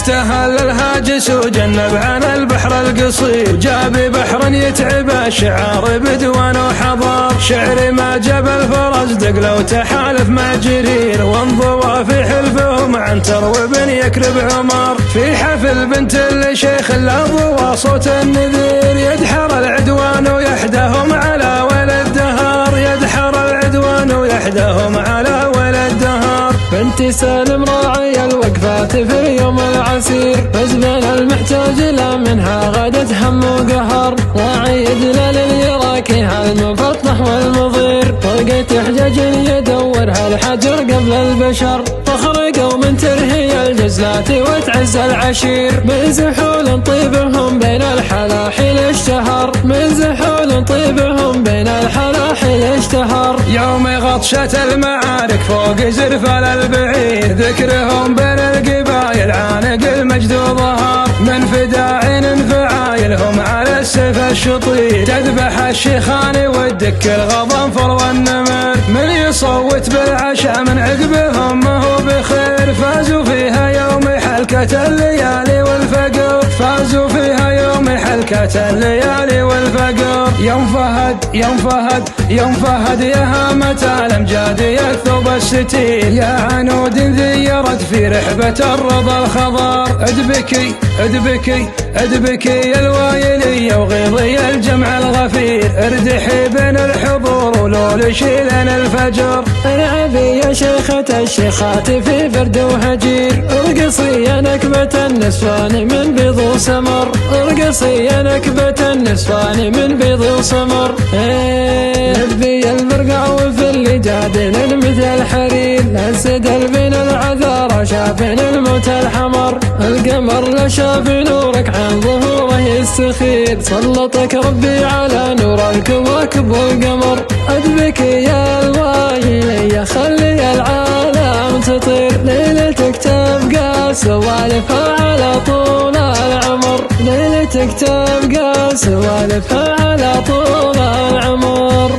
استهل الهاجس وجنب عن البحر القصير، جاب بحر يتعب الشعار بدوان وحضار. شعري ما جاب الفرج دقله وتحالف مع جرير، وانضوى في حلفهم عنتر وبن يكرب عمر. في حفل بنت الشيخ الأضوى صوت النذير، يدحر العدوان ويحدهم على ولد دهر، يدحر العدوان ويحدهم على ولد دهر. بنت سالم راعي الوقفات في يوم العسير، حزبنا المحتاج لا منها غدت هم وقهر. راعي دلال يراكيها المفطح والمضير، طلقة حجاج يدورها الحجر قبل البشر. فخر قوم ترهي الجزلات وتعز العشير، من زحول طيبهم بين الحلاحل اشتهر، من زحول طيبهم بين الحلاحل اشتهر. يوم غطشة المعارك فوق زرفال البعير، ذكرهم بين القبايل عانق المجد ظهر. من فداعين فعايلهم على السيف الشطير، تذبح الشيخان والدك الغضنفر والنمر. من يصوت بالعشاء من عقبهم ما هو بخير، فازوا فيها يوم حلكة الليالي والفقر، فازوا فيها يوم حلكة الليالي والفقر. يوم فهد يوم فهد يوم فهد يا هامة الأمجاد يا الثوب الستير، يا عنود ذيرت في رحبة الرضا الخضر. ادبكي ادبكي ادبكي الوايلية وغيضي الجمع الغفير، اردحي بين الحضور ولول شيلن الفجر. العبي يا شيخة الشيخات في برد وهجير، ارقصي يا نكبة النسوان من بيض وسمر، ارقصي يا نكبة النسوان من بيض وسمر. لبي المرقع وفي اللجاد للمثل الحرير، السدل بين العذارى شافن الموت الحمر. القمر لشاف نورك عن ظهوره يستخير، سلطك ربي على نور الكواكب والقمر. ادبكي يا الوايلية خلي العالم تطير، ليلتك تبقى سوالفها على طول العمر، ليلتك تبقى سوالفها على طول العمر.